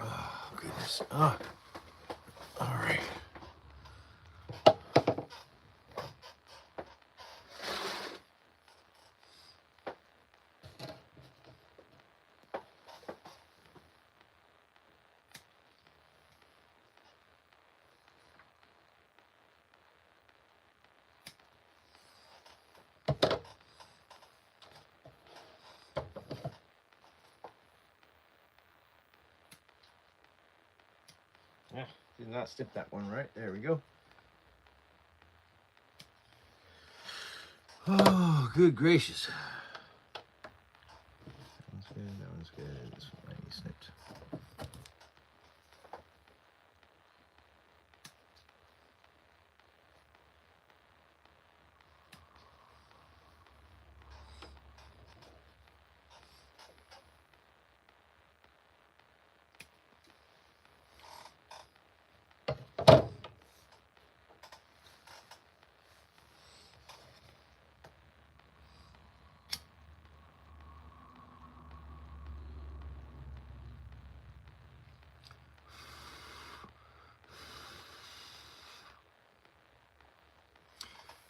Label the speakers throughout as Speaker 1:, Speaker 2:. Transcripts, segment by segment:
Speaker 1: Oh, goodness. Oh, all right. Yeah, did not snip that one right. There we go. Oh, good gracious. That one's good. That one's good. This one might be snipped.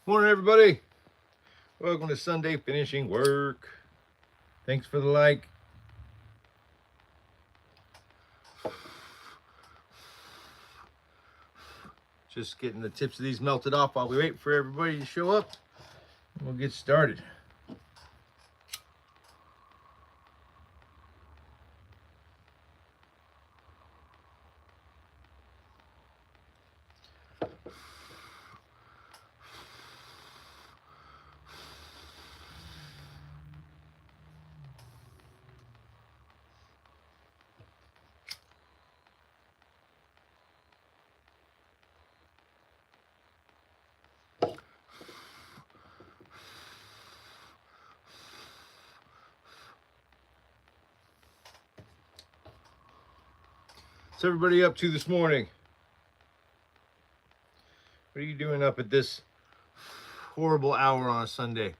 Speaker 1: Morning, everybody. Welcome to Sunday Finishing Work. Thanks for the like. Just getting the tips of these melted off while we wait for everybody to show up. And we'll get started. What's everybody up to this morning? What are you doing up at this horrible hour on a Sunday?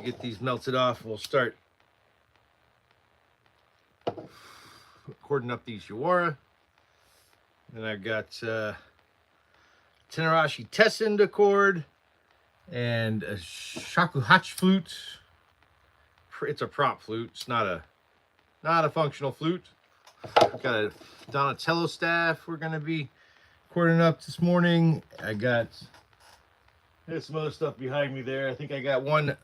Speaker 1: Get these melted off. We'll start cording up these Yawara. Then I've got Tenarashi Tessin to cord and a shakuhachi flute. It's a prop flute. It's not a functional flute. I've got a Donatello staff we're gonna be cording up this morning. There's some other stuff behind me there. I think I got one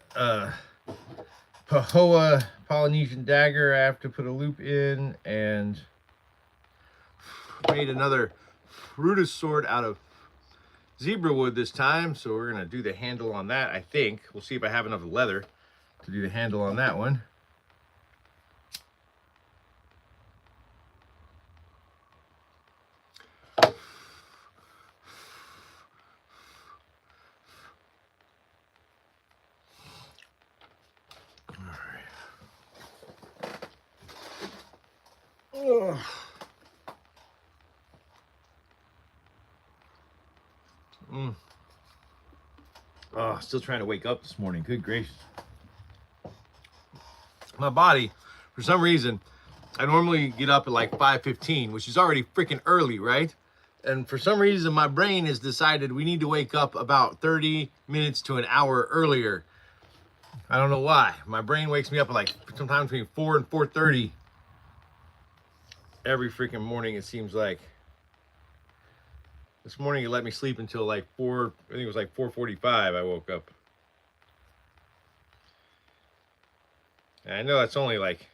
Speaker 1: Pahoa Polynesian dagger I have to put a loop in, and made another Rudis sword out of zebra wood this time, so we're gonna do the handle on that. I think we'll see if I have enough leather to do the handle on that one. Ugh. Oh, still trying to wake up this morning. Good gracious. My body, for some reason, I normally get up at like 5:15, which is already freaking early, right? And for some reason, my brain has decided we need to wake up about 30 minutes to an hour earlier. I don't know why. My brain wakes me up at like sometimes between 4 and 4:30 every freaking morning, it seems like. This morning it let me sleep until like 4, I think it was like 4:45 I woke up. And I know that's only like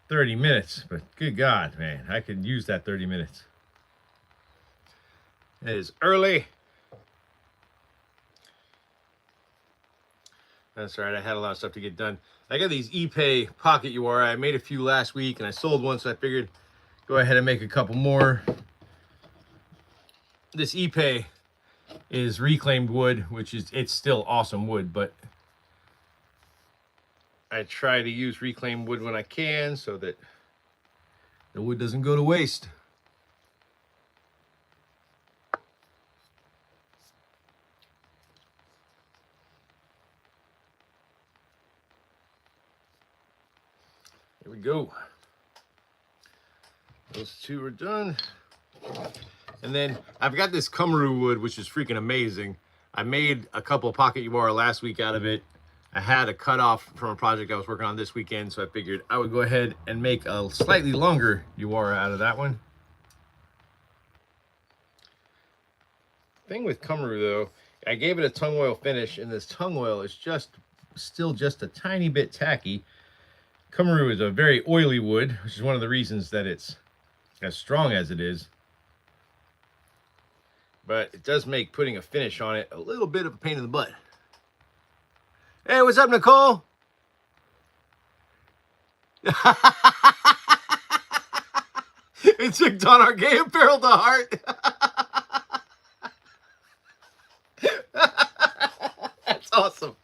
Speaker 1: 30 minutes, but good God, man, I could use that 30 minutes. It is early. That's right, I had a lot of stuff to get done. I got these Ipe pocket Yawara. I made a few last week and I sold one, so I figured go ahead and make a couple more. This Ipe is reclaimed wood, which is, it's still awesome wood, but I try to use reclaimed wood when I can so that The wood doesn't go to waste. Here we go. Those two are done. And then I've got this Kummeru wood, which is freaking amazing. I made a couple pocket Uwara last week out of it. I had a cutoff from a project I was working on this weekend, so I figured I would go ahead and make a slightly longer Uwara out of that one. Thing with Kummeru though, I gave it a tung oil finish, and this tung oil is still just a tiny bit tacky. Kummeru is a very oily wood, which is one of the reasons that it's as strong as it is. But it does make putting a finish on it a little bit of a pain in the butt. Hey, what's up, Nicole? It took on our gay apparel to heart. That's awesome.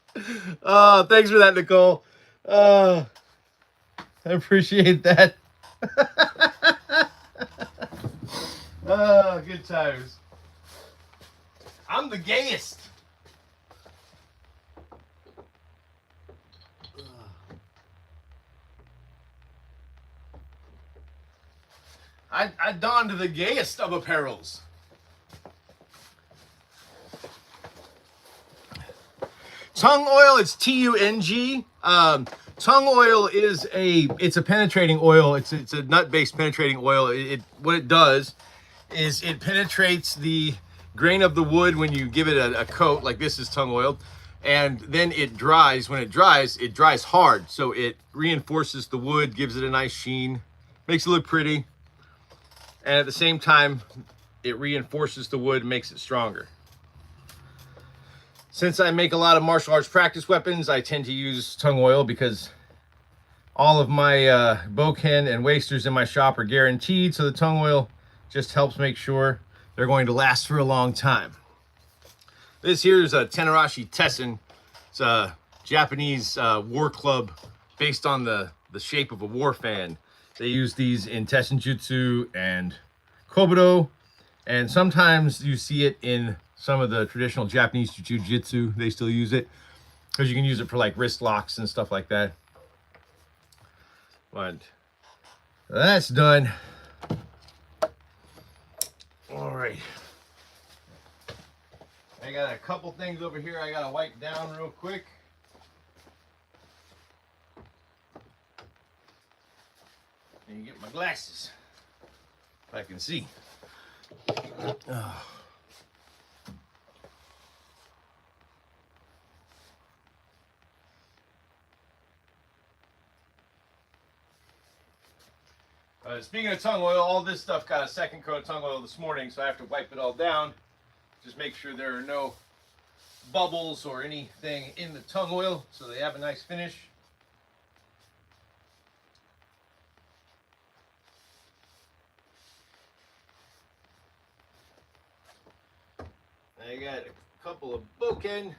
Speaker 1: Thanks for that, Nicole. I appreciate that. Good times. I'm the gayest. I donned the gayest of apparels. Tung oil, it's T-U-N-G. Tung oil is it's a penetrating oil. It's a nut-based penetrating oil. What it does is it penetrates the grain of the wood when you give it a coat, like this is tung oil, and then it dries. When it dries hard, so it reinforces the wood, gives it a nice sheen, makes it look pretty, and at the same time, it reinforces the wood, makes it stronger. Since I make a lot of martial arts practice weapons, I tend to use tung oil because all of my bokken and wasters in my shop are guaranteed, so the tung oil just helps make sure they're going to last for a long time. This here is a Tenarashi Tessen. It's a Japanese war club based on the shape of a war fan. They use these in Tessen Jutsu and Kobudo, and sometimes you see it in some of the traditional Japanese jiu-jitsu. They still use it because you can use it for like wrist locks and stuff like that. But that's done. All right. I got a couple things over here I gotta wipe down real quick. And get my glasses if I can see. Oh. Speaking of tung oil, all this stuff got a second coat of tung oil this morning, so I have to wipe it all down. Just make sure there are no bubbles or anything in the tung oil, so they have a nice finish. I got a couple of bokken,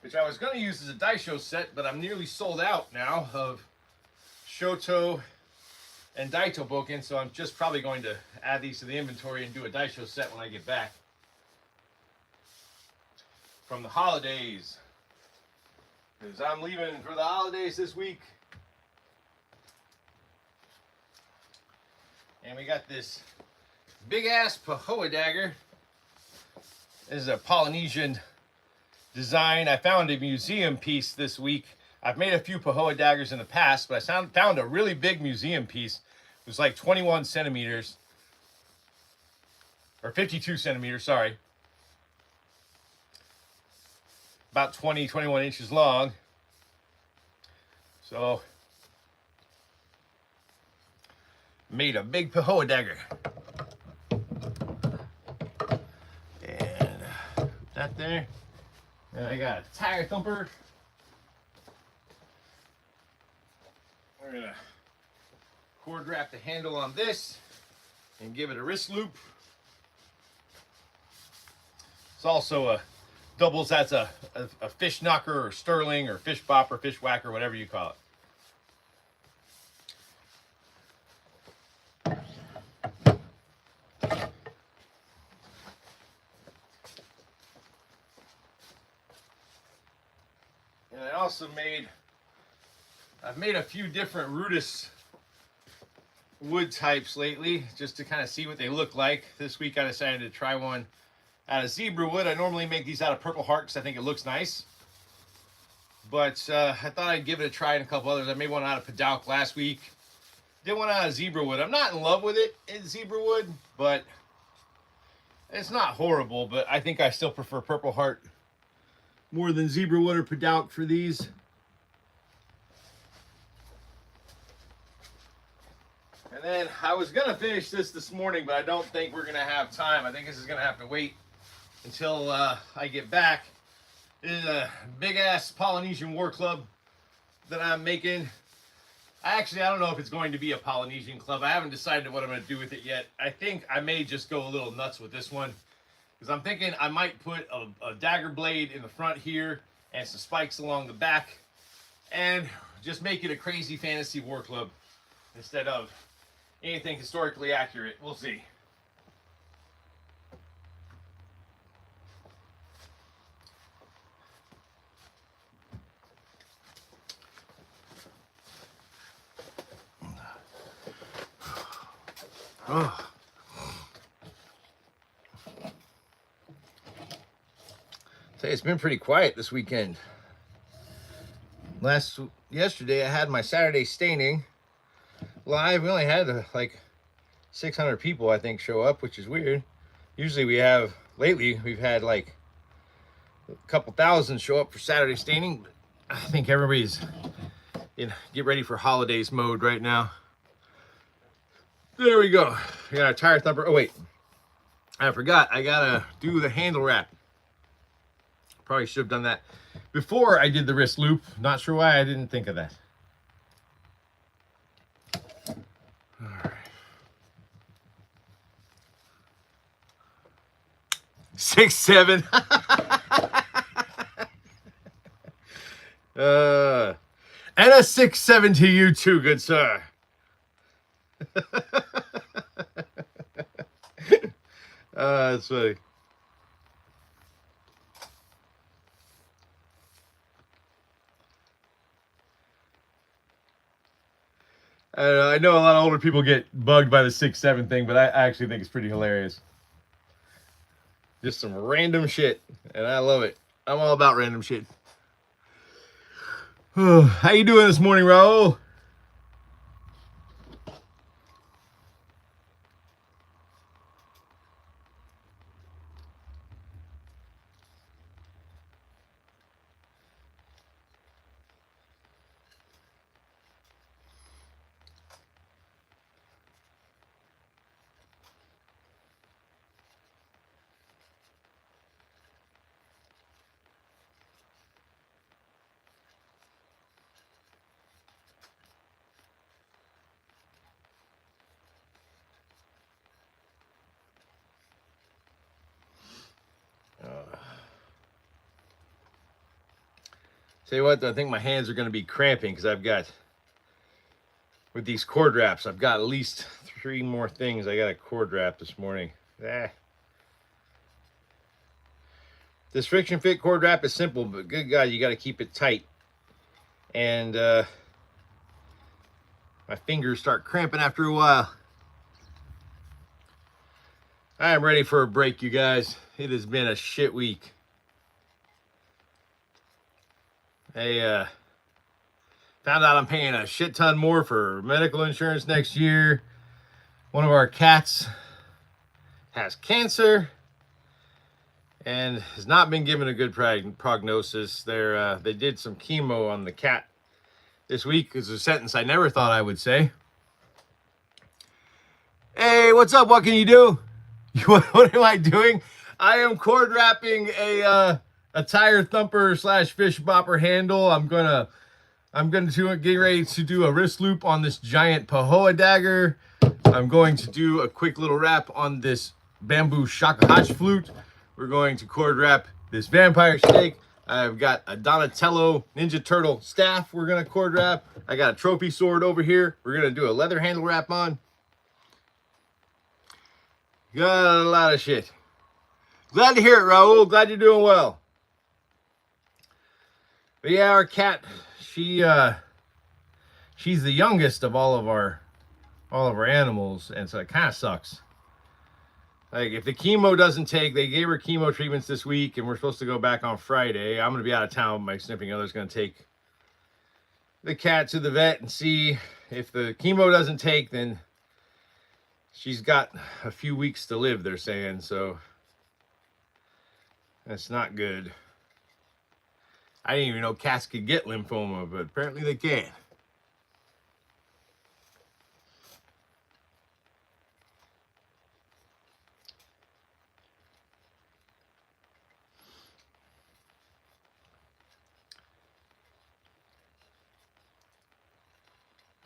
Speaker 1: which I was going to use as a daisho set, but I'm nearly sold out now of Shoto and Daito bokken, so I'm just probably going to add these to the inventory and do a daisho set when I get back from the holidays, because I'm leaving for the holidays this week. And we got this big ass Pahoa dagger. This is a Polynesian design. I found a museum piece this week. I've made a few Pahoa daggers in the past, but I found a really big museum piece. It was like 21 centimeters, or 52 centimeters, sorry. About 21 inches long. So, made a big Pahoa dagger. And put that there. And I got a tire thumper. We're gonna cord wrap the handle on this and give it a wrist loop. It's also doubles as a fish knocker or sterling or fish bopper, fish whacker, whatever you call it. I've made a few different rudis wood types lately just to kind of see what they look like. This week I decided to try one out of zebra wood. I normally make these out of Purple Heart because I think it looks nice. But I thought I'd give it a try and a couple others. I made one out of Padauk last week. Did one out of zebra wood. I'm not in love with it in zebra wood, but it's not horrible. But I think I still prefer Purple Heart more than zebra wood or Padauk for these. And then I was going to finish this morning, but I don't think we're going to have time. I think this is going to have to wait until I get back. This is a big-ass Polynesian war club that I'm making. I don't know if it's going to be a Polynesian club. I haven't decided what I'm going to do with it yet. I think I may just go a little nuts with this one, because I'm thinking I might put a dagger blade in the front here and some spikes along the back and just make it a crazy fantasy war club instead of anything historically accurate. We'll see. Oh. Say it's been pretty quiet this weekend. Yesterday I had my Saturday staining live. We only had like 600 people I think show up, which is weird. Usually lately we've had like a couple thousand show up for Saturday staining. I think everybody's in get ready for holidays mode right now. There we go. We got our tire thumper. Oh wait, I forgot. I gotta do the handle wrap. Probably should have done that before I did the wrist loop. Not sure why I didn't think of that. All right. 6'7". And a 6'7" to you too, good sir. That's funny. I know a lot of older people get bugged by the 6'7" thing, but I actually think it's pretty hilarious. Just some random shit, and I love it. I'm all about random shit. How you doing this morning, Raul? Tell you what, I think my hands are going to be cramping because with these cord wraps, I've got at least 3 more things I got to cord wrap this morning. This friction fit cord wrap is simple, but good God, you got to keep it tight. And my fingers start cramping after a while. I am ready for a break, you guys. It has been a shit week. I found out I'm paying a shit ton more for medical insurance next year. One of our cats has cancer and has not been given a good prognosis. They did some chemo on the cat this week. It's a sentence I never thought I would say. Hey, what's up? What can you do? What am I doing? I am cord wrapping a tire thumper / fish bopper handle. I'm getting ready to do a wrist loop on this giant Pahoa dagger. I'm going to do a quick little wrap on this bamboo shakuhachi flute. We're going to cord wrap this vampire snake. I've got a Donatello Ninja Turtle staff we're gonna cord wrap. I got a trophy sword over here we're gonna do a leather handle wrap on. Got a lot of shit. Glad to hear it, Raul. Glad you're doing well. But yeah, our cat, she's the youngest of all of our animals, and so it kind of sucks. Like, if the chemo doesn't take, they gave her chemo treatments this week, and we're supposed to go back on Friday. I'm going to be out of town. My sniffing other's going to take the cat to the vet and see if the chemo doesn't take, then she's got a few weeks to live, they're saying, so that's not good. I didn't even know cats could get lymphoma, but apparently they can.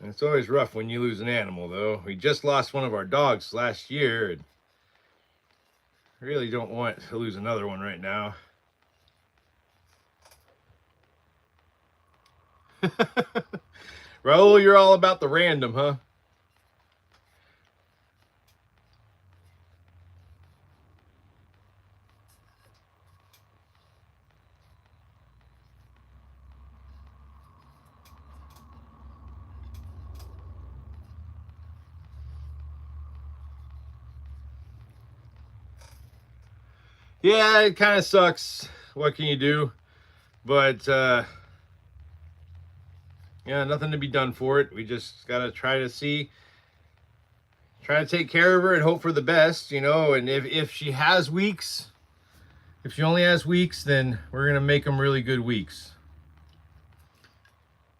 Speaker 1: And it's always rough when you lose an animal, though. We just lost one of our dogs last year, and really don't want to lose another one right now. Raul, you're all about the random, huh? Yeah, it kind of sucks. What can you do? But, yeah, nothing to be done for it. We just got to try to take care of her and hope for the best, you know. And if she has weeks, if she only has weeks, then we're going to make them really good weeks.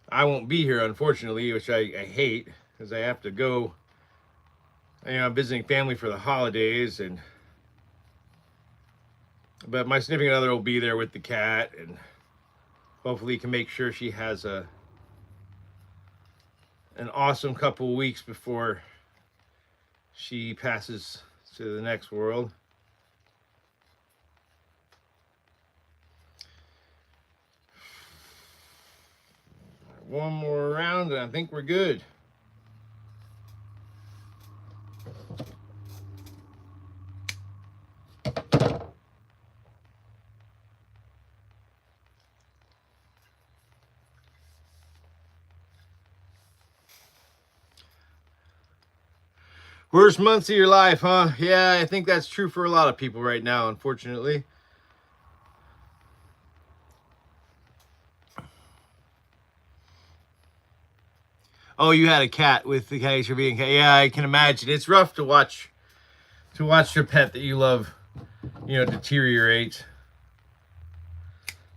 Speaker 1: I won't be here, unfortunately, which I hate, because I have to go, you know, visiting family for the holidays, but my significant other will be there with the cat, and hopefully can make sure she has an awesome couple of weeks before she passes to the next world. One more round and I think we're good. Worst months of your life, huh? Yeah, I think that's true for a lot of people right now, unfortunately. Oh, you had a cat with the case for being cat. Yeah, I can imagine. It's rough to watch your pet that you love, you know, deteriorate.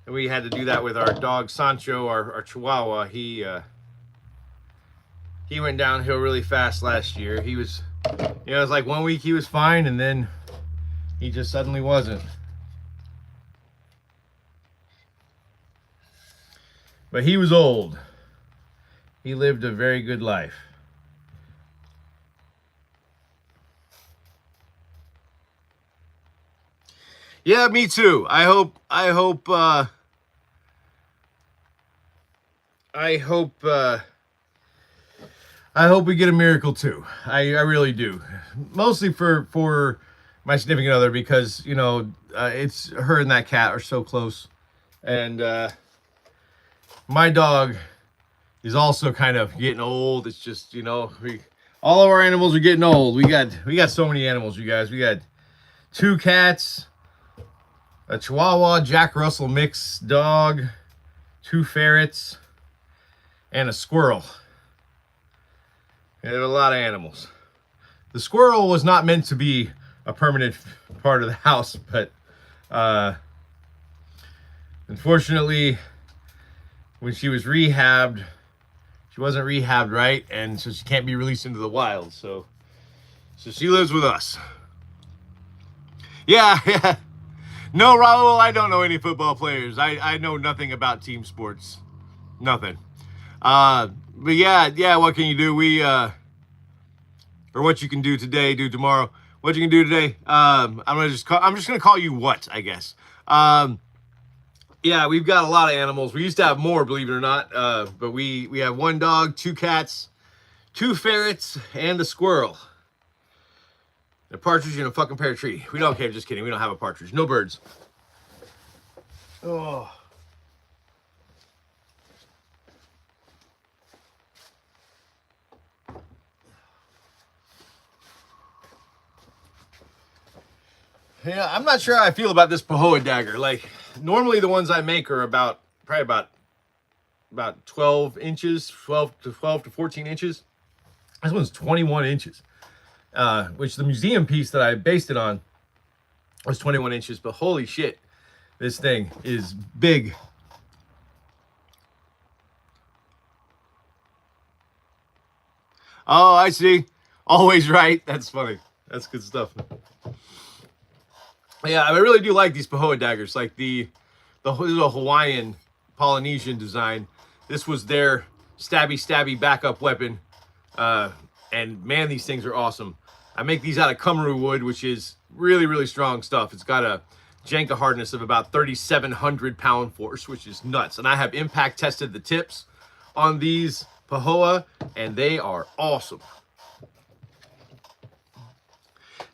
Speaker 1: And we had to do that with our dog Sancho, our Chihuahua. He went downhill really fast last year. He was, you know, it was like 1 week he was fine, and then he just suddenly wasn't. But he was old. He lived a very good life. Yeah, me too. I hope we get a miracle too. I really do. Mostly for my significant other, because, you know, it's her and that cat are so close. And my dog is also kind of getting old. It's just, you know, all of our animals are getting old. We got so many animals, you guys. We got 2 cats, a Chihuahua Jack Russell mix dog, 2 ferrets, and a squirrel. We have a lot of animals. The squirrel was not meant to be a permanent part of the house, but unfortunately, when she was rehabbed, she wasn't rehabbed right, and so she can't be released into the wild. So she lives with us. Yeah. No, Raul, I don't know any football players. I know nothing about team sports. Nothing. But yeah, what can you do? Or what you can do today, do tomorrow. What you can do today. I'm just gonna call you what, I guess. Yeah, we've got a lot of animals. We used to have more, believe it or not. But we have 1 dog, 2 cats, 2 ferrets, and a squirrel. A partridge in a fucking pear tree. We don't care, just kidding. We don't have a partridge. No birds. Oh. Yeah, I'm not sure how I feel about this Pahoa dagger. Like, normally the ones I make are probably about 12 inches, 12 to 14 inches. This one's 21 inches, which the museum piece that I based it on was 21 inches. But holy shit, this thing is big. Oh, I see. Always right. That's funny. That's good stuff. Yeah, I really do like these Pahoa daggers. Like this is a Hawaiian Polynesian design. This was their stabby backup weapon. And man, these things are awesome. I make these out of Kummeru wood, which is really strong stuff. It's got a Janka hardness of about 3,700 pound force, which is nuts. And I have impact tested the tips on these Pahoa, and they are awesome.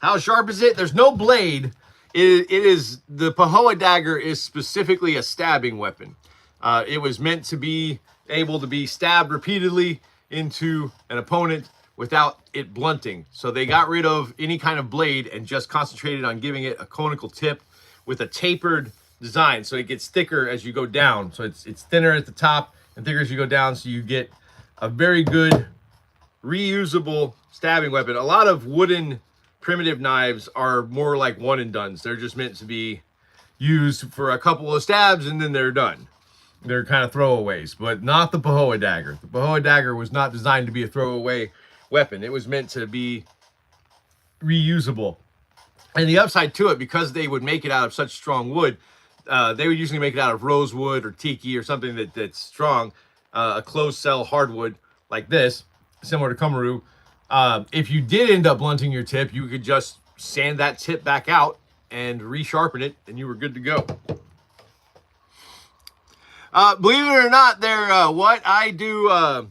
Speaker 1: How sharp is it? There's no blade. It is, the Pahoa dagger is specifically a stabbing weapon. It was meant to be able to be stabbed repeatedly into an opponent without it blunting. So they got rid of any kind of blade and just concentrated on giving it a conical tip with a tapered design. So it gets thicker as you go down. So it's thinner at the top and thicker as you go down. So you get a very good reusable stabbing weapon. A lot of wooden primitive knives are more like one and dones. They're just meant to be used for a couple of stabs and then they're done. They're kind of throwaways, but not the Pahoa dagger. The Pahoa dagger was not designed to be a throwaway weapon. It was meant to be reusable. And the upside to it, because they would make it out of such strong wood, they would usually make it out of rosewood or tiki or something that's strong, a closed cell hardwood like this, similar to Kummeru. If you did end up blunting your tip, you could just sand that tip back out and resharpen it, and you were good to go. Believe it or not, what I do, I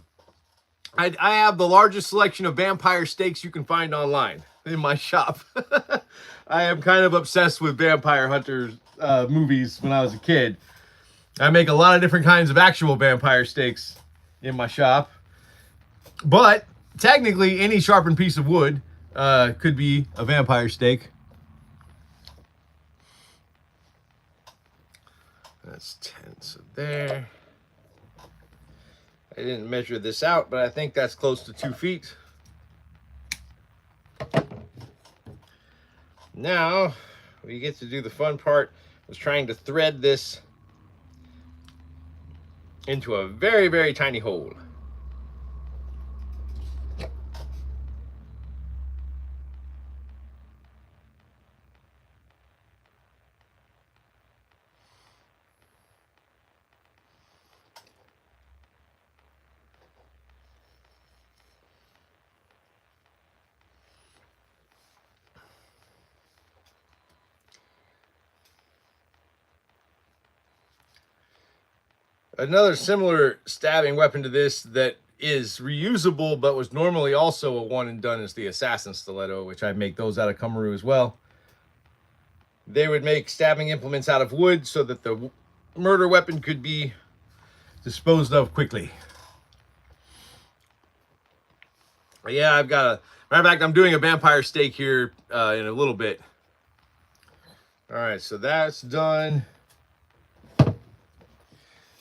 Speaker 1: have the largest selection of vampire steaks you can find online in my shop. I am kind of obsessed with vampire hunters movies when I was a kid. I make a lot of different kinds of actual vampire steaks in my shop. But technically, any sharpened piece of wood could be a vampire steak. That's 10, so there. I didn't measure this out, but I think that's close to 2 feet. Now, we get to do the fun part, was trying to thread this into a very tiny hole. Another similar stabbing weapon to this that is reusable but was normally also a one and done is the assassin stiletto, which I make those out of Kummeru as well. They would make stabbing implements out of wood so that the murder weapon could be disposed of quickly. Yeah, I've got a, matter of fact, I'm doing a vampire steak here in a little bit. All right, so that's done.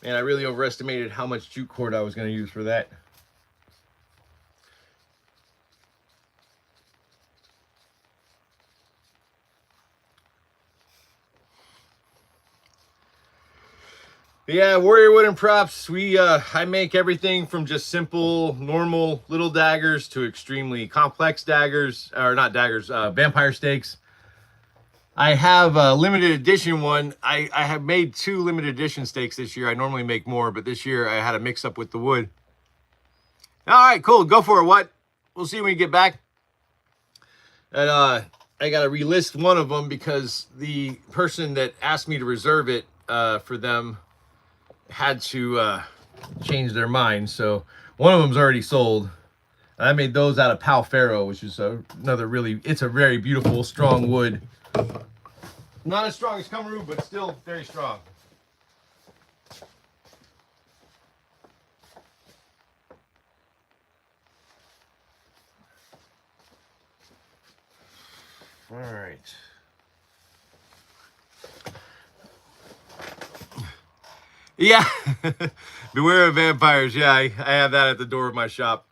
Speaker 1: Man, I really overestimated how much jute cord I was going to use for that. Yeah, Warrior Wooden Props, I make everything from just simple, normal little daggers to extremely complex daggers, or not daggers, vampire stakes. I have a limited edition one. I have made 2 limited edition stakes this year. I normally make more, but this year I had a mix up with the wood. All right, cool. Go for it. What? We'll see when we get back. And I got to relist one of them because the person that asked me to reserve it for them had to change their mind. So one of them's already sold. I made those out of Pal Ferro, which is another really, it's a very beautiful, strong wood. Not as strong as Kummeru, but still very strong. All right. Yeah. Beware of vampires. Yeah, I have that at the door of my shop.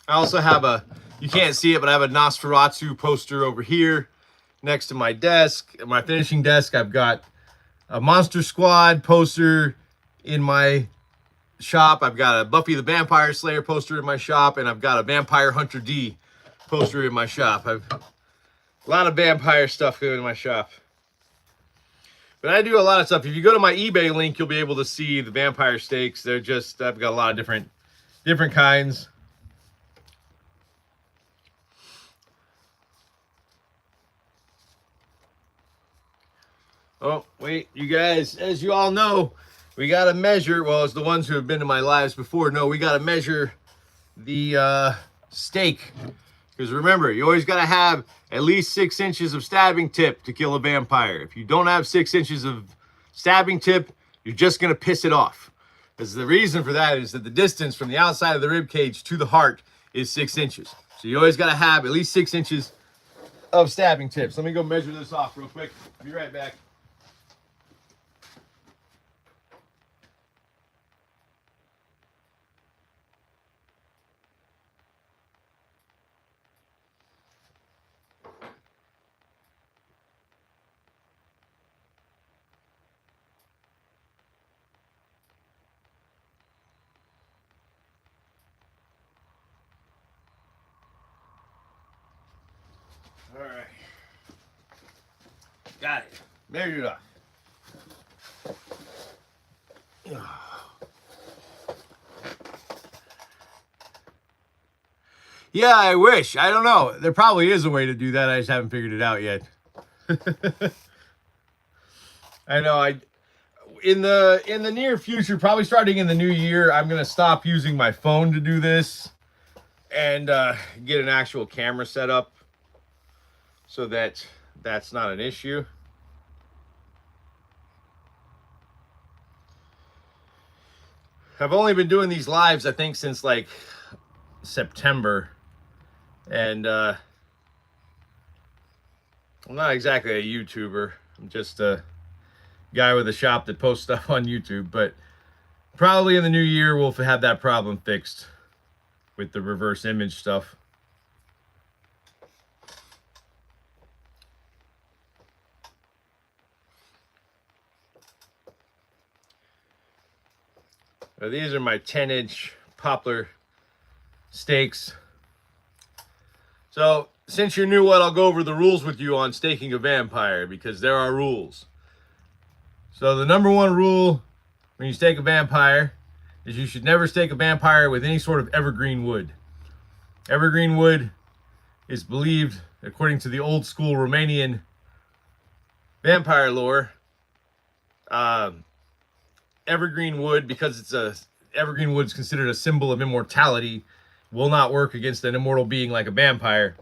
Speaker 1: I also have you can't see it, but I have a Nosferatu poster over here next to my desk. At my finishing desk, I've got a Monster Squad poster in my shop. I've got a Buffy the Vampire Slayer poster in my shop, and I've got a Vampire Hunter D poster in my shop. I've a lot of vampire stuff going in my shop. But I do a lot of stuff. If you go to my eBay link, you'll be able to see the vampire steaks. They're just, I've got a lot of different kinds. Oh, wait, you guys, as you all know, we got to measure, well, as the ones who have been to my lives before know, we got to measure the steak. Because remember, you always got to have at least 6 inches of stabbing tip to kill a vampire. If you don't have 6 inches of stabbing tip, you're just going to piss it off. Because the reason for that is that the distance from the outside of the rib cage to the heart is 6 inches. So you always got to have at least 6 inches of stabbing tips. Let me go measure this off real quick. Be right back. All right. Got it. Measured up. Yeah, I wish. I don't know. There probably is a way to do that. I just haven't figured it out yet. I know. In the near future, probably starting in the new year, I'm gonna stop using my phone to do this and get an actual camera set up so that that's not an issue. I've only been doing these lives, I think, since like September, and I'm not exactly a YouTuber. I'm just a guy with a shop that posts stuff on YouTube, but probably in the new year we'll have that problem fixed with the reverse image stuff. Now, these are my 10-inch poplar steaks. So since you're new, I'll go over the rules with you on staking a vampire, because there are rules. So the number one rule when you stake a vampire is you should never stake a vampire with any sort of evergreen wood. Evergreen wood is believed, according to the old school Romanian vampire lore, evergreen wood, because evergreen wood is considered a symbol of immortality, will not work against an immortal being like a vampire.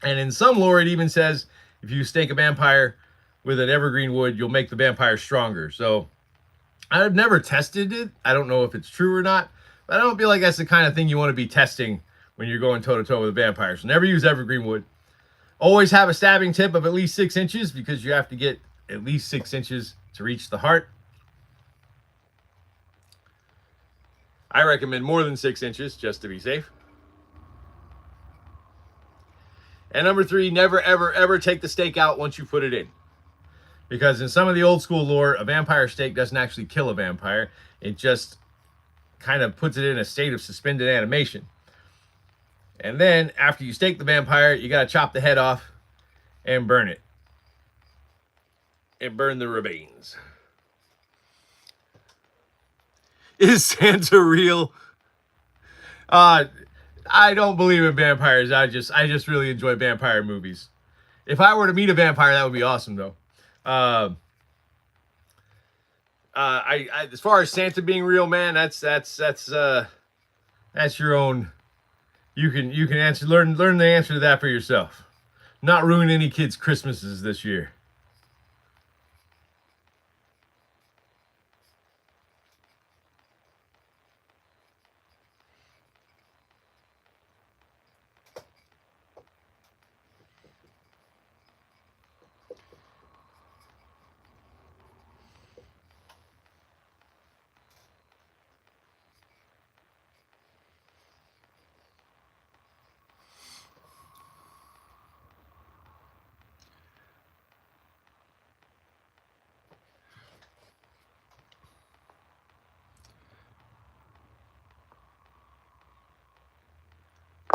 Speaker 1: And in some lore, it even says if you stake a vampire with an evergreen wood, you'll make the vampire stronger. So I've never tested it. I don't know if it's true or not, but I don't feel like that's the kind of thing you want to be testing when you're going toe-to-toe with a vampire. So never use evergreen wood. Always have a stabbing tip of at least 6 inches, because you have to get at least 6 inches to reach the heart. I recommend more than 6 inches just to be safe. And number 3, never, ever, ever take the steak out once you put it in. Because in some of the old school lore, a vampire steak doesn't actually kill a vampire. It just kind of puts it in a state of suspended animation. And then after you stake the vampire, you got to chop the head off and burn it. And burn the remains. Is Santa real? I don't believe in vampires. I just really enjoy vampire movies. If I were to meet a vampire, that would be awesome, though. As far as Santa being real, man, that's your own. You can answer learn the answer to that for yourself. Not ruin any kids' Christmases this year.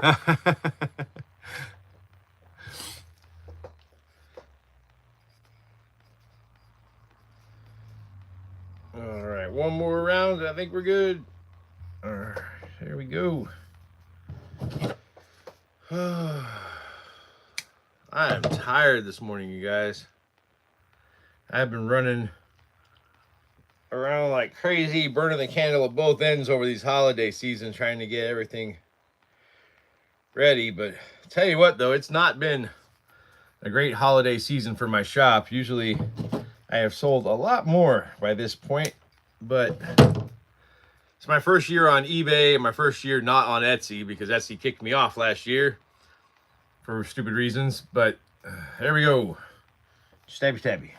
Speaker 1: All right, one more round. I think we're good. All right, here we go. I am tired this morning, you guys. I've been running around like crazy, burning the candle at both ends over these holiday seasons, trying to get everything ready. But tell you what, though, it's not been a great holiday season for my shop. Usually I have sold a lot more by this point, but it's my first year on eBay, my first year not on Etsy, because Etsy kicked me off last year for stupid reasons. But there we go. Stabby, stabby.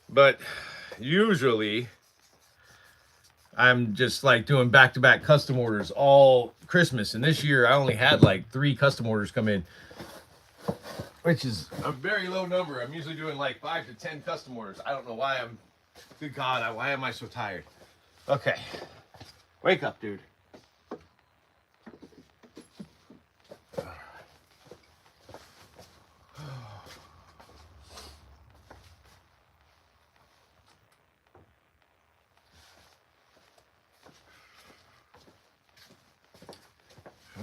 Speaker 1: But usually I'm just like doing back-to-back custom orders all Christmas. And this year I only had like 3 custom orders come in, which is a very low number. I'm usually doing like 5 to 10 custom orders. I don't know why good God, why am I so tired? Okay, wake up, dude.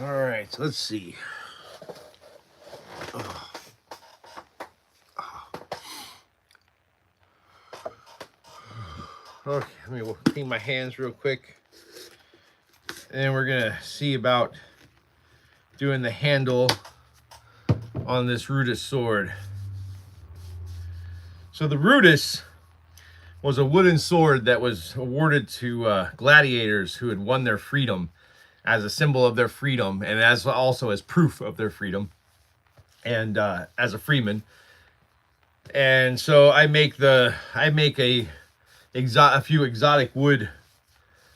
Speaker 1: All right, so let's see. Okay, let me clean my hands real quick. And then we're gonna see about doing the handle on this Rudis sword. So the Rudis was a wooden sword that was awarded to gladiators who had won their freedom, as a symbol of their freedom, and also as proof of their freedom, and as a freeman. And so I make a few exotic wood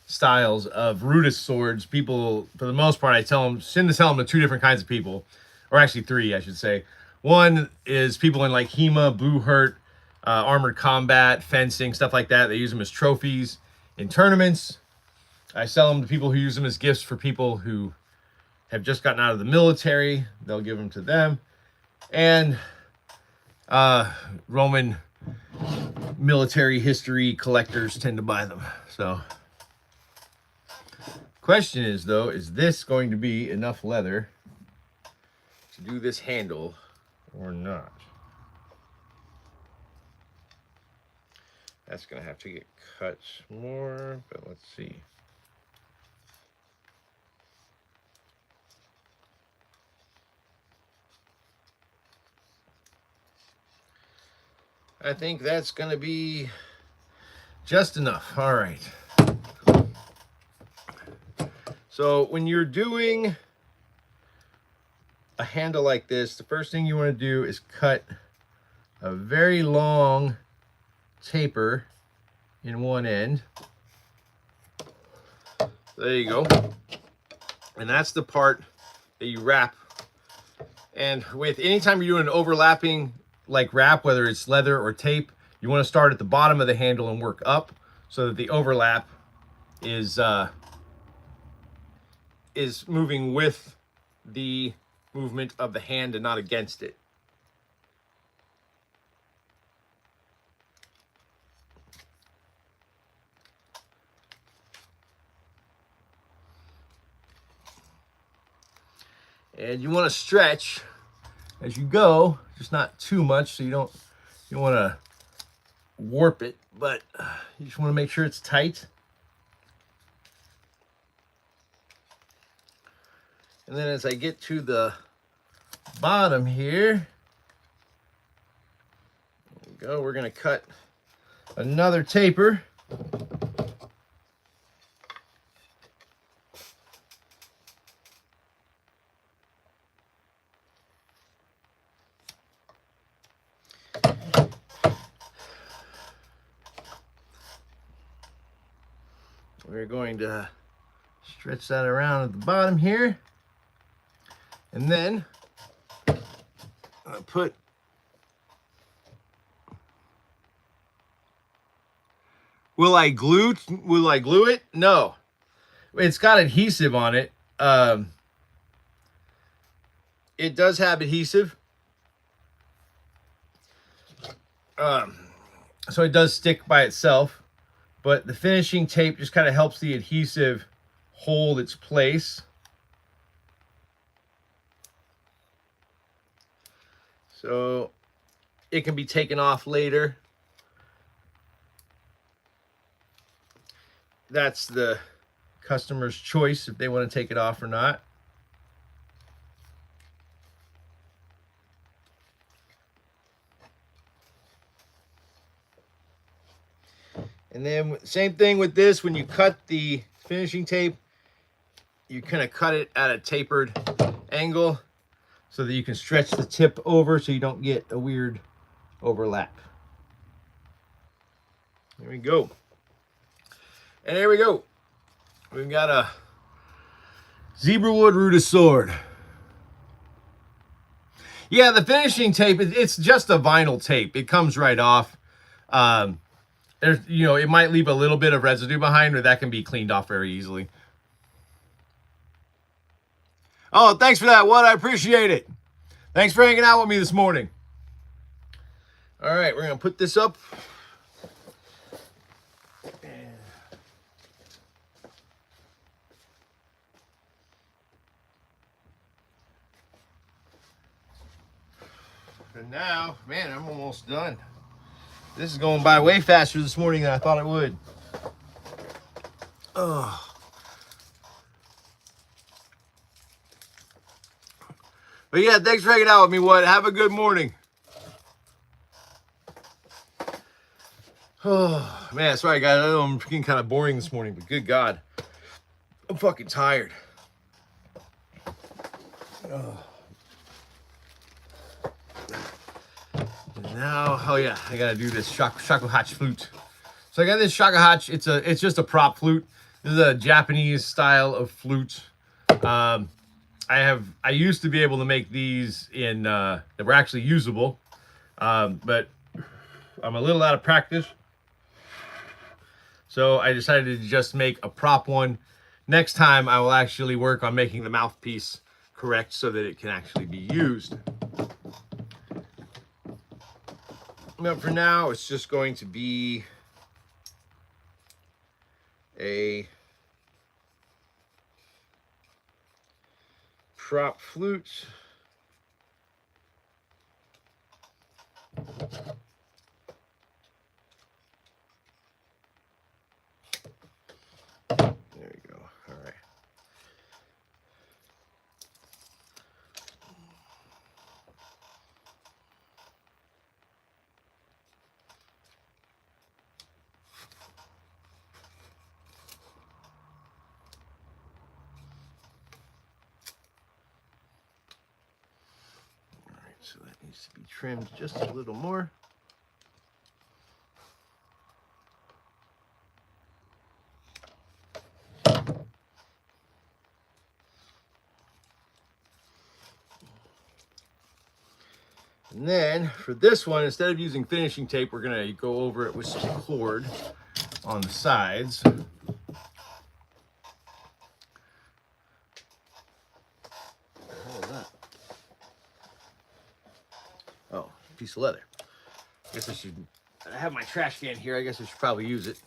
Speaker 1: styles of Rudis swords. People, for the most part, I tend to sell them to 2 different kinds of people, or actually 3, I should say. One is people in like HEMA, Blue Hurt, armored combat, fencing, stuff like that. They use them as trophies in tournaments. I sell them to people who use them as gifts for people who have just gotten out of the military. They'll give them to them. And Roman military history collectors tend to buy them. So, question is, though, is this going to be enough leather to do this handle or not? That's going to have to get cut more, but let's see. I think that's going to be just enough. All right. So when you're doing a handle like this, the first thing you want to do is cut a very long taper in one end. There you go. And that's the part that you wrap. And with anytime you're doing an overlapping like wrap, whether it's leather or tape, you want to start at the bottom of the handle and work up so that the overlap is moving with the movement of the hand and not against it. And you want to stretch as you go, just not too much, so you don't want to warp it, but you just want to make sure it's tight. And then as I get to the bottom here, there we go, we're going to cut another taper. We're going to stretch that around at the bottom here. And then put will I glue it? No. It's got adhesive on it. It does have adhesive. So it does stick by itself, but the finishing tape just kind of helps the adhesive hold its place. So it can be taken off later. That's the customer's choice if they want to take it off or not. And then same thing with this, when you cut the finishing tape, you kind of cut it at a tapered angle so that you can stretch the tip over so you don't get a weird overlap. There we go. And there we go. We've got a zebra wood rooted sword. Yeah, the finishing tape, it's just a vinyl tape. It comes right off. There's, you know, it might leave a little bit of residue behind, but that can be cleaned off very easily. Oh, thanks for that, What? I appreciate it. Thanks for hanging out with me this morning. All right, we're going to put this up. And now, man, I'm almost done. This is going by way faster this morning than I thought it would. Oh. But yeah, thanks for hanging out with me, What? Have a good morning. Oh, man, sorry, guys. I know I'm getting kind of boring this morning, but good God. I'm fucking tired. Oh. Now, oh yeah, I gotta do this shakuhachi flute. So I got this shakuhachi. It's just a prop flute. This is a Japanese style of flute. I used to be able to make these in that were actually usable, but I'm a little out of practice. So I decided to just make a prop one. Next time I will actually work on making the mouthpiece correct so that it can actually be used. But for now, it's just going to be a prop flute. There we go. All right. So that needs to be trimmed just a little more. And then for this one, instead of using finishing tape, we're gonna go over it with some cord on the sides. Oh, piece of leather. I guess I have my trash can here. I guess I should probably use it.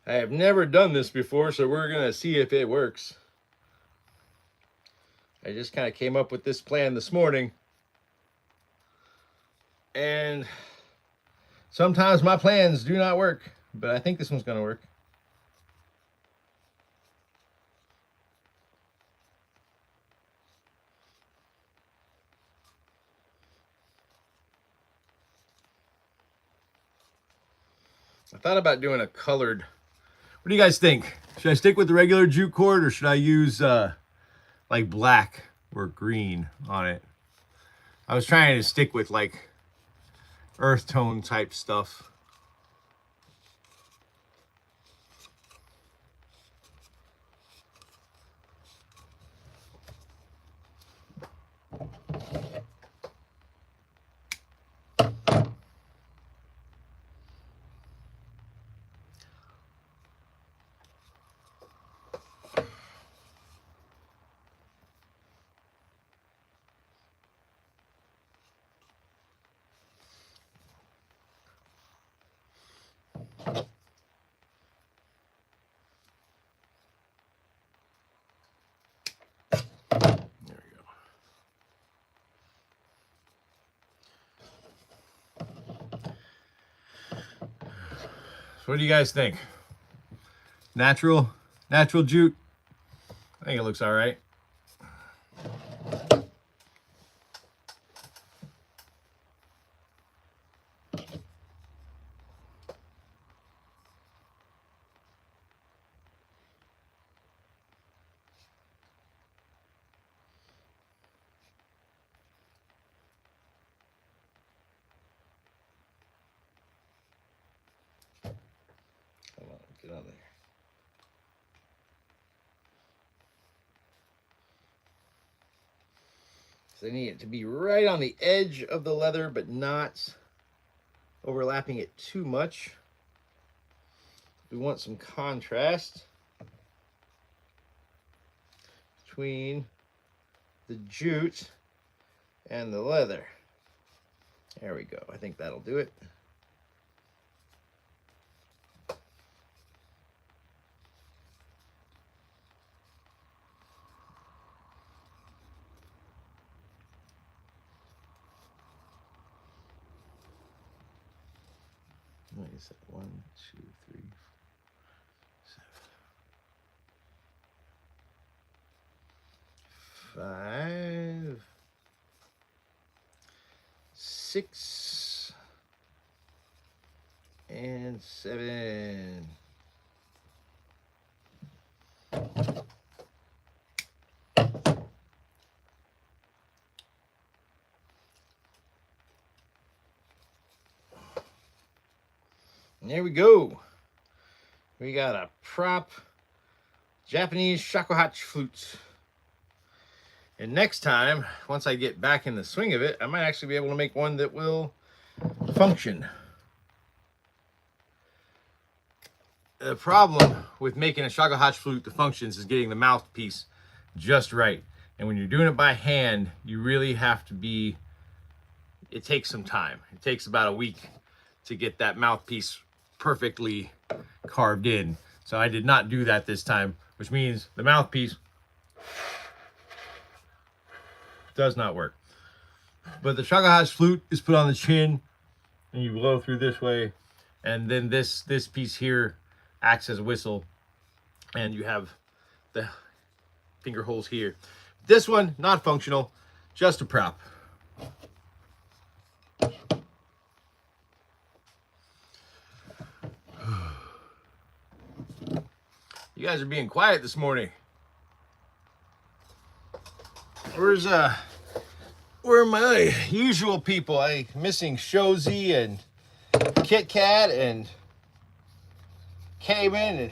Speaker 1: I have never done this before, so we're gonna see if it works. I just kind of came up with this plan this morning. And sometimes my plans do not work, but I think this one's gonna work. I thought about doing a colored. What do you guys think? Should I stick with the regular jute cord or should I use like black or green on it? I was trying to stick with like earth tone type stuff. So what do you guys think? Natural jute? I think it looks all right. Come on, get on there. So I need it to be right on the edge of the leather, but not overlapping it too much. We want some contrast between the jute and the leather. There we go. I think that'll do it. What is that? 1, 2, 3, 7, 5, 6, and 7. And there we go. We got a prop Japanese shakuhachi flute. And next time, once I get back in the swing of it, I might actually be able to make one that will function. The problem with making a shakuhachi flute that functions is getting the mouthpiece just right. And when you're doing it by hand, you really have to be, it takes some time. It takes about a week to get that mouthpiece perfectly carved in. So I did not do that this time, which means the mouthpiece does not work. But the shakuhachi flute is put on the chin and you blow through this way, and then this piece here acts as a whistle, and you have the finger holes here. This one, not functional, just a prop. You guys are being quiet this morning. Where are my usual people? I'm missing Shozy and Kit Kat and Cayman and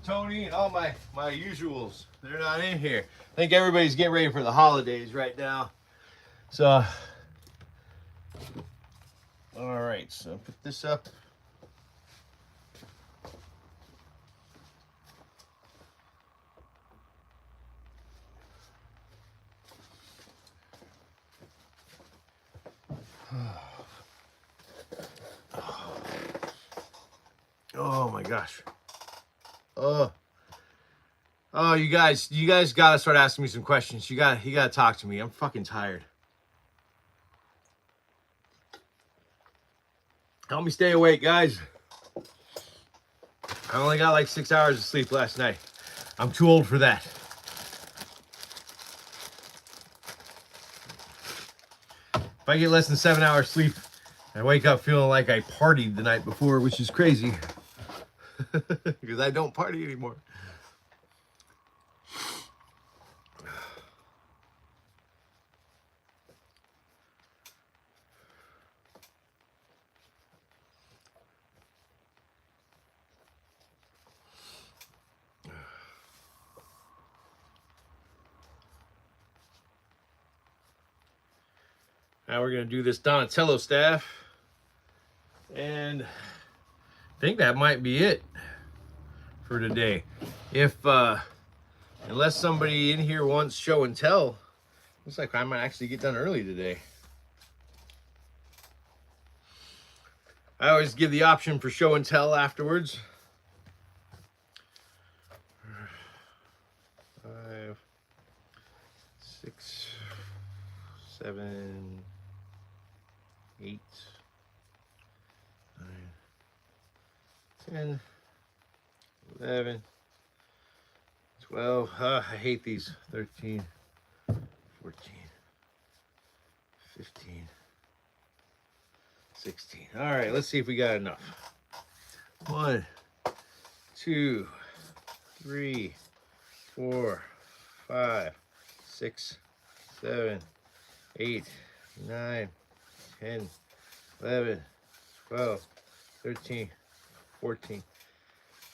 Speaker 1: Tony and all my usuals. They're not in here. I think everybody's getting ready for the holidays right now. So, all right, so put this up. Oh my gosh. Oh, you guys gotta start asking me some questions. You gotta talk to me. I'm fucking tired. Help me stay awake, guys. I only got like 6 hours of sleep last night. I'm too old for that. If I get less than 7 hours sleep, I wake up feeling like I partied the night before, which is crazy. Because I don't party anymore. Now we're going to do this Donatello staff. And I think that might be it for today. If, unless somebody in here wants show and tell, looks like I might actually get done early today. I always give the option for show and tell afterwards. 5, 6, 7, 8, 9, 10, 11, 12. I hate these. 13, 14, 15, 16. All right, let's see if we got enough. 1, 2, 3, 4, 5, 6, 7, 8, 9, 10, 11, 12, 13, 14,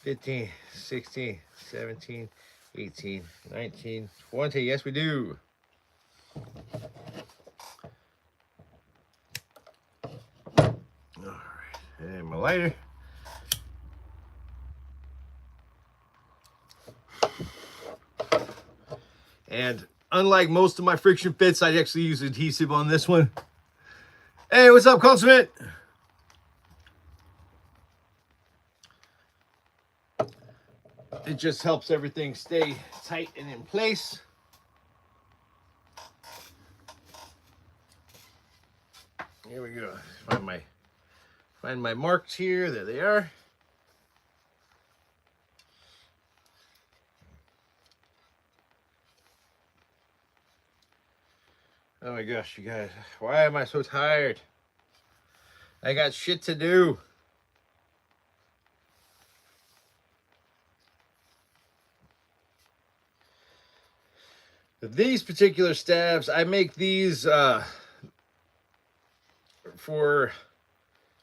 Speaker 1: 15, 16, 17, 18, 19, 20. Yes, we do. All right, and my lighter. And unlike most of my friction fits, I actually use adhesive on this one. Hey, what's up, Consummate? It just helps everything stay tight and in place. Here we go. Find my marks here. There they are. Oh my gosh, you guys. Why am I so tired? I got shit to do. These particular stabs, I make these for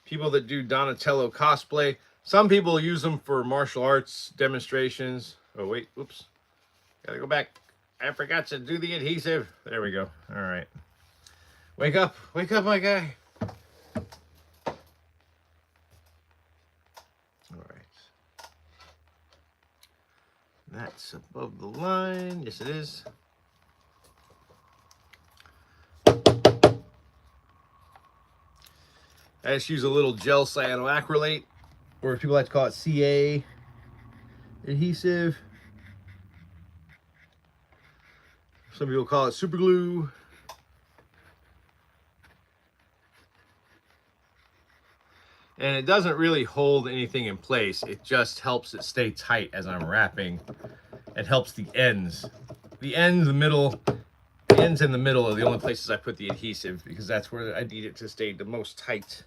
Speaker 1: people that do Donatello cosplay. Some people use them for martial arts demonstrations. Oh wait, oops. Gotta go back. I forgot to do the adhesive. There we go. All right. Wake up, my guy. All right. That's above the line. Yes, it is. I just use a little gel cyanoacrylate, or people like to call it CA adhesive. Some people call it super glue. And it doesn't really hold anything in place. It just helps it stay tight as I'm wrapping. It helps the ends. The ends, the middle, the ends and the middle are the only places I put the adhesive because that's where I need it to stay the most tight.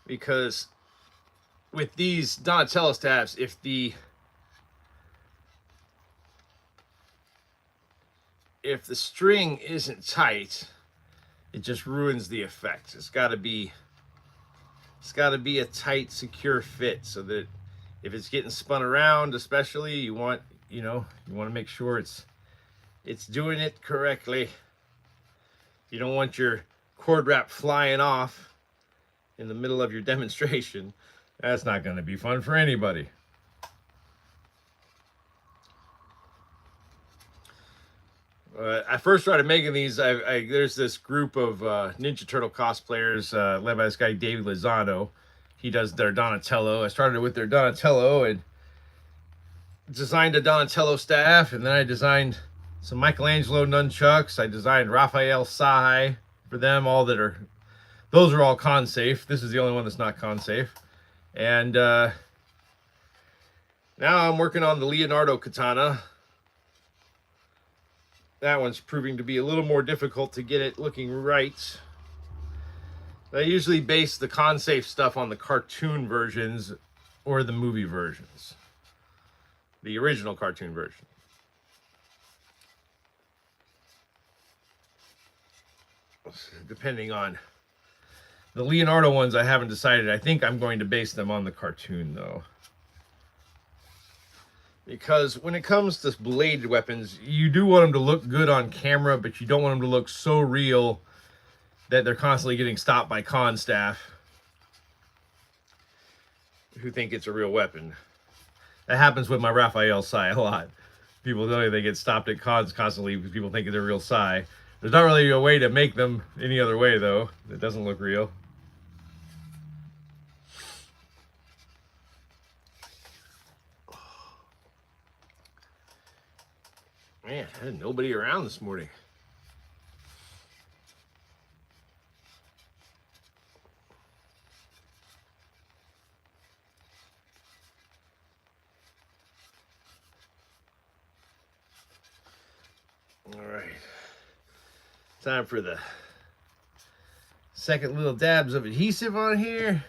Speaker 1: Because with these Donatello stabs, if the string isn't tight, it just ruins the effect. It's got to be a tight, secure fit so that if it's getting spun around, especially, you want to make sure it's doing it correctly. You don't want your cord wrap flying off in the middle of your demonstration. That's not going to be fun for anybody. I first started making these. There's this group of Ninja Turtle cosplayers led by this guy David Lozano. He does their Donatello. I started with their Donatello and designed a Donatello staff, and then I designed some Michelangelo nunchucks. I designed Raphael Sai for them. Those are all con safe. This is the only one that's not con safe. And now I'm working on the Leonardo katana. That one's proving to be a little more difficult to get it looking right. I usually base the con safe stuff on the cartoon versions or the movie versions. The original cartoon version. Depending on the Leonardo ones, I haven't decided. I think I'm going to base them on the cartoon, though. Because when it comes to bladed weapons, you do want them to look good on camera, but you don't want them to look so real that they're constantly getting stopped by con staff who think it's a real weapon. That happens with my Raphael Sai a lot. People tell me they get stopped at cons constantly because people think they're real Sai. There's not really a way to make them any other way, though. It doesn't look real. Man, I had nobody around this morning. All right. Time for the second little dabs of adhesive on here.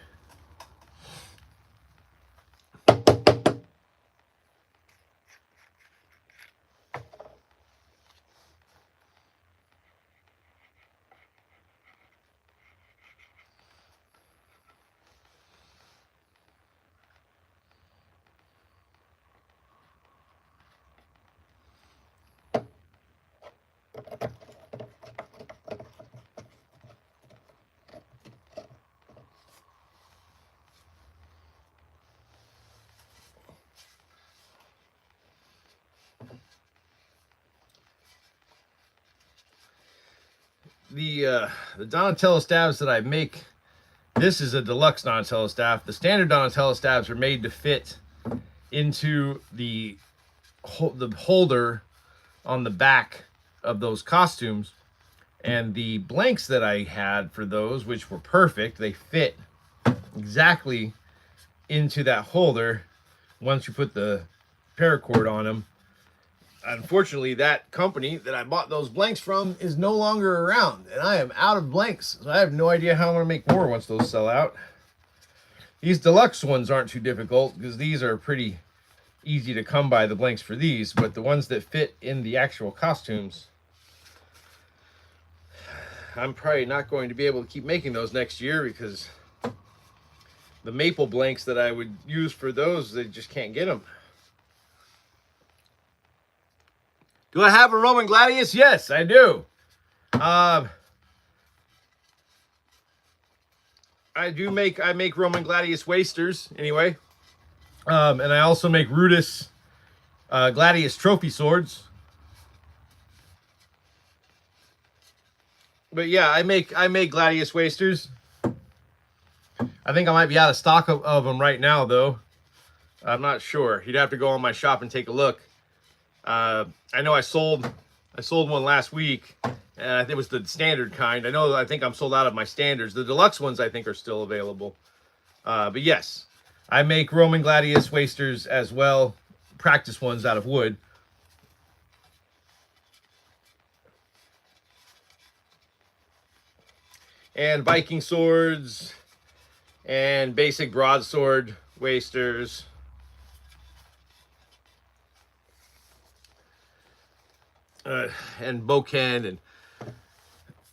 Speaker 1: The Donatello stabs that I make, this is a deluxe Donatello staff. The standard Donatello stabs are made to fit into the holder on the back of those costumes, and the blanks that I had for those, which were perfect, they fit exactly into that holder once you put the paracord on them. Unfortunately, that company that I bought those blanks from is no longer around, and I am out of blanks, so I have no idea how I'm going to make more once those sell out. These deluxe ones aren't too difficult because these are pretty easy to come by, the blanks for these, but the ones that fit in the actual costumes, I'm probably not going to be able to keep making those next year because the maple blanks that I would use for those, they just can't get them. Do I have a Roman Gladius? Yes, I do. I make Roman Gladius wasters anyway. And I also make Rudis Gladius trophy swords. But yeah, I make Gladius wasters. I think I might be out of stock of them right now though. I'm not sure. You'd have to go on my shop and take a look. I know I sold one last week, and it was the standard kind. I think I'm sold out of my standards. The deluxe ones I think are still available. But yes, I make Roman Gladius wasters as well, practice ones out of wood. And Viking swords, and basic broadsword wasters. And Boken, and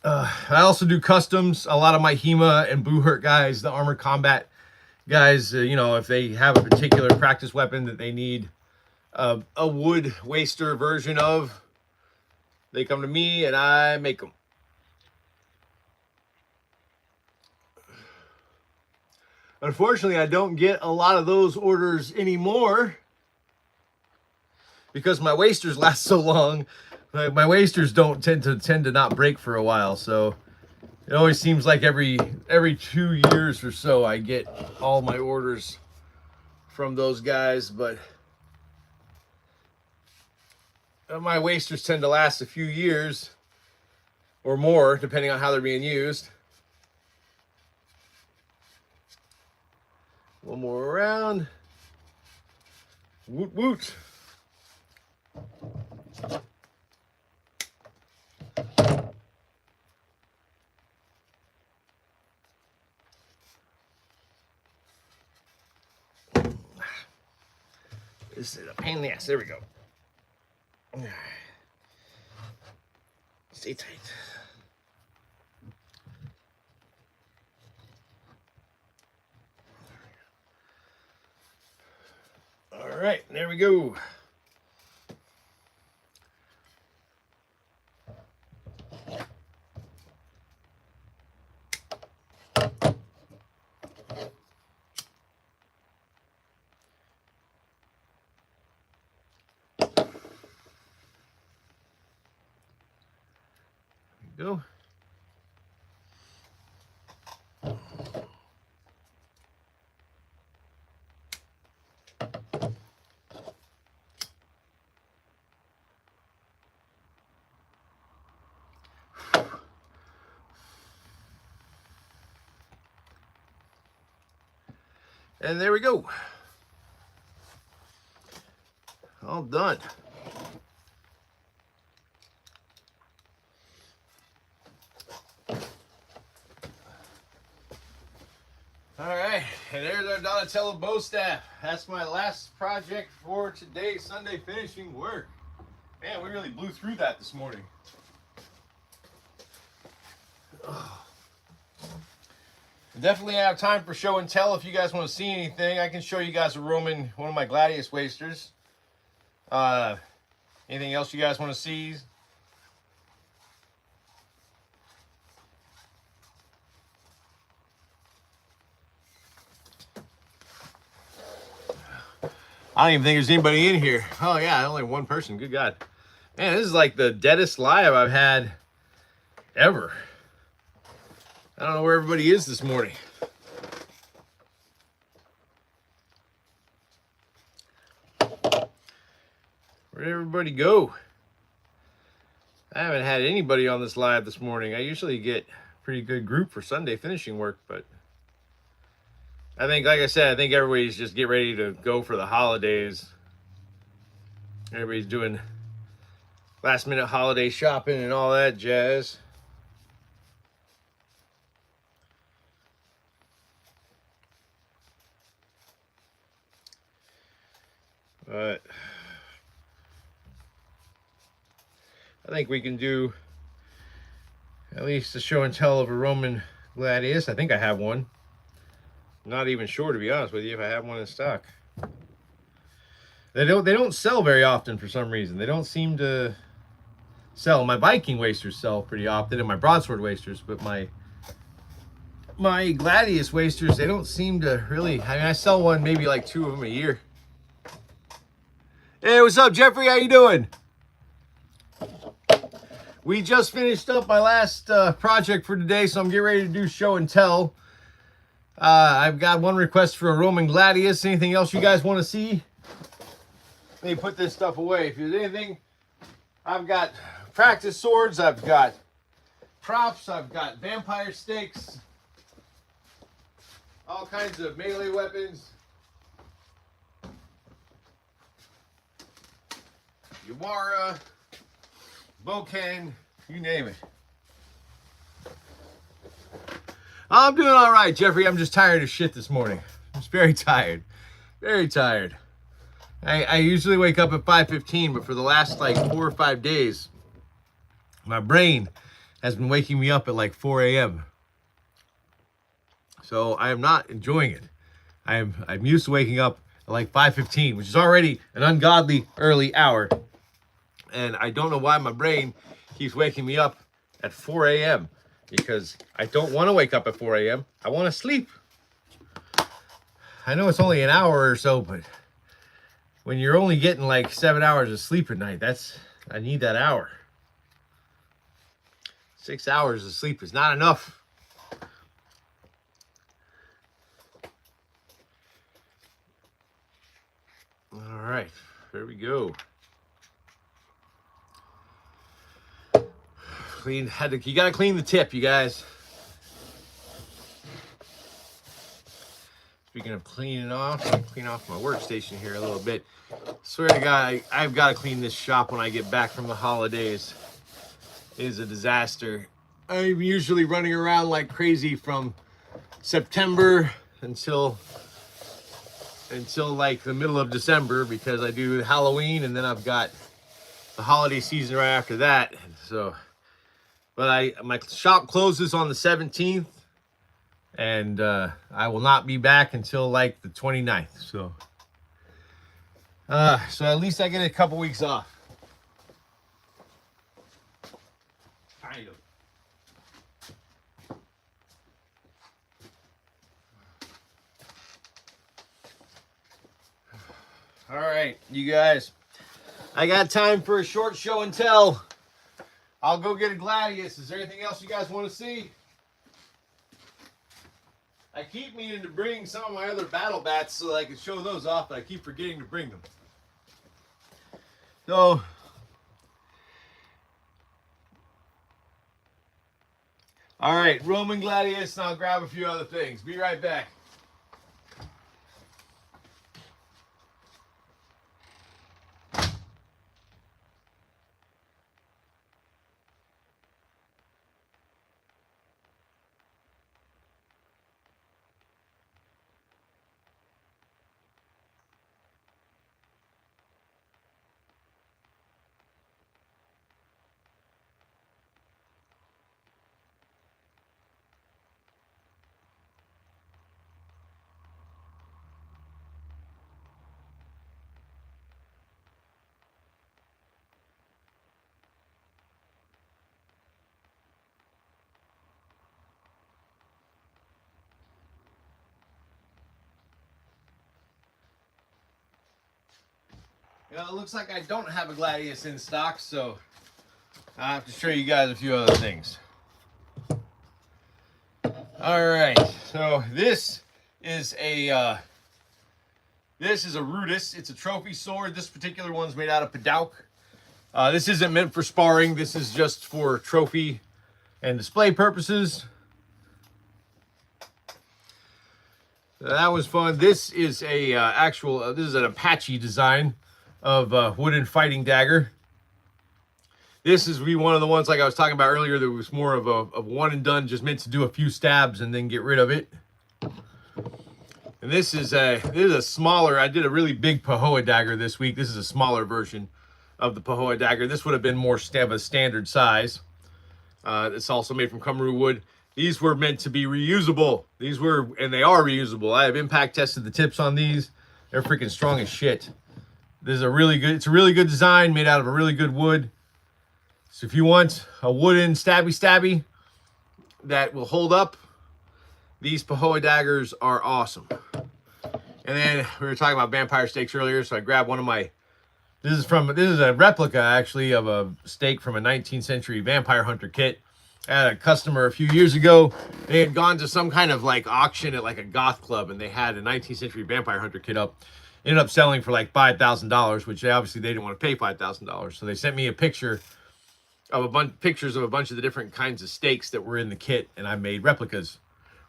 Speaker 1: I also do customs. A lot of my HEMA and Boohurt guys, the armored combat guys, you know, if they have a particular practice weapon that they need a wood waster version of, they come to me and I make them. Unfortunately, I don't get a lot of those orders anymore because my wasters last so long. My wasters don't tend to not break for a while, so it always seems like every 2 years or so I get all my orders from those guys. But my wasters tend to last a few years or more, depending on how they're being used. One more around. Woot woot. This is a pain in the ass. There we go. Stay tight. All right, there we go. Go. And there we go. All done. All right, and there's our Donatello bow staff. That's my last project for today, Sunday finishing work. Man, we really blew through that this morning. Definitely have time for show and tell. If you guys want to see anything, I can show you guys a Roman, one of my Gladius wasters. Anything else you guys want to see? I don't even think there's anybody in here. Oh yeah, only one person. Good God. Man, this is like the deadest live I've had ever. I don't know where everybody is this morning. Where'd everybody go? I haven't had anybody on this live this morning. I usually get a pretty good group for Sunday finishing work, but I think, like I said, I think everybody's just getting ready to go for the holidays. Everybody's doing last minute holiday shopping and all that jazz. But I think we can do at least a show and tell of a Roman Gladius. I think I have one. Not even sure, to be honest with you, if I have one in stock. They don't sell very often for some reason. They don't seem to sell. My Viking wasters sell pretty often, and my broadsword wasters, but my Gladius wasters, they don't seem to really. I mean, I sell one, maybe like 2 of them a year. Hey, what's up, Jeffrey? How you doing? We just finished up my last project for today, so I'm getting ready to do show and tell. I've got one request for a Roman Gladius. Anything else you guys want to see? Let me put this stuff away. If there's anything, I've got practice swords, I've got props, I've got vampire stakes, all kinds of melee weapons. Yawara, Boken, you name it. I'm doing all right, Jeffrey. I'm just tired as shit this morning. I'm just very tired. Very tired. I usually wake up at 5:15, but for the last like 4 or 5 days, my brain has been waking me up at like 4 a.m. So I am not enjoying it. I'm used to waking up at like 5:15, which is already an ungodly early hour. And I don't know why my brain keeps waking me up at 4 a.m. because I don't want to wake up at 4 a.m. I want to sleep. I know it's only an hour or so, but when you're only getting like 7 hours of sleep at night, I need that hour. 6 hours of sleep is not enough. All right, there we go. You gotta clean the tip, you guys. Speaking of cleaning off, I'm clean off my workstation here a little bit. Swear to God, I've got to clean this shop when I get back from the holidays. It is a disaster. I'm usually running around like crazy from September until like the middle of December because I do Halloween and then I've got the holiday season right after that. So, but my shop closes on the 17th. And I will not be back until like the 29th. So at least I get a couple weeks off. Kind of. All right, you guys. I got time for a short show and tell. I'll go get a Gladius. Is there anything else you guys want to see? I keep meaning to bring some of my other battle bats so that I can show those off, but I keep forgetting to bring them. So, all right, Roman Gladius, and I'll grab a few other things. Be right back. Well, it looks like I don't have a Gladius in stock, so I have to show you guys a few other things. All right, so this is a Rudis. It's a trophy sword. This particular one's made out of Padauk. This isn't meant for sparring. This is just for trophy and display purposes. That was fun. This is a this is an Apache design of wooden fighting dagger. This is one of the ones like I was talking about earlier that was more of a one and done, just meant to do a few stabs and then get rid of it. And this is a smaller. I did a really big Pahoa dagger this week. This is a smaller version of the Pahoa dagger. This would have been more of a standard size. It's also made from Kumru wood. These were meant to be reusable. These were, and they are reusable. I have impact tested the tips on these. They're freaking strong as shit. This is a really good, it's a really good design made out of a really good wood. So if you want a wooden stabby that will hold up, these Pahoa daggers are awesome. And then we were talking about vampire stakes earlier, so I grabbed one of my, this is a replica actually of a stake from a 19th century vampire hunter kit. I had a customer a few years ago. They had gone to some kind of like auction at like a goth club, and they had a 19th century vampire hunter kit up. Ended up selling for like $5,000, which obviously they didn't want to pay $5,000. So they sent me a picture of pictures of a bunch of the different kinds of stakes that were in the kit, and I made replicas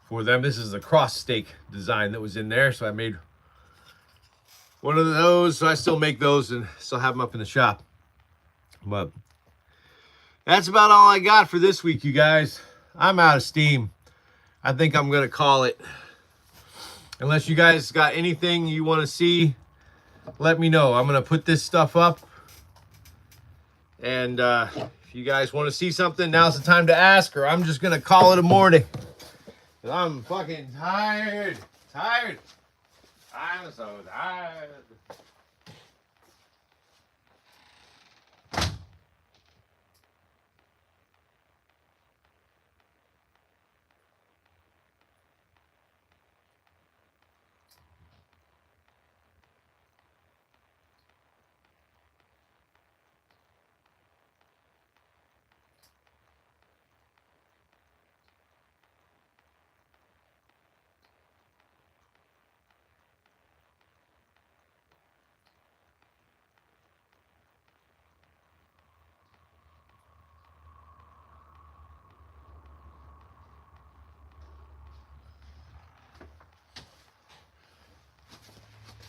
Speaker 1: for them. This is a cross stake design that was in there, so I made one of those. So I still make those and still have them up in the shop. But that's about all I got for this week, you guys. I'm out of steam. I think I'm gonna call it. Unless you guys got anything you want to see, let me know. I'm gonna put this stuff up, and if you guys want to see something, now's the time to ask, or I'm just gonna call it a morning. I'm fucking tired. I'm so tired.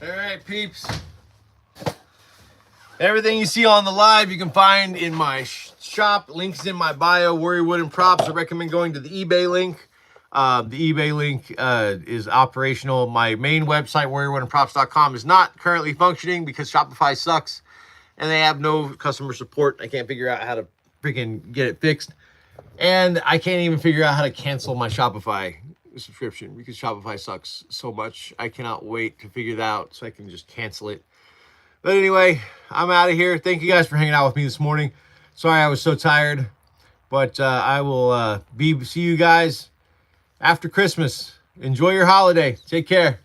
Speaker 1: All right, peeps. Everything you see on the live, you can find in my shop. Links in my bio. Warrior Wooden Props. I recommend going to the eBay link. The eBay link is operational. My main website, warriorwoodenprops.com, is not currently functioning because Shopify sucks and they have no customer support. I can't figure out how to freaking get it fixed. And I can't even figure out how to cancel my Shopify subscription because Shopify sucks so much. I cannot wait to figure that out so I can just cancel it. But anyway, I'm out of here. Thank you guys for hanging out with me this morning. Sorry I was so tired, but I will see you guys after Christmas. Enjoy your holiday. Take care.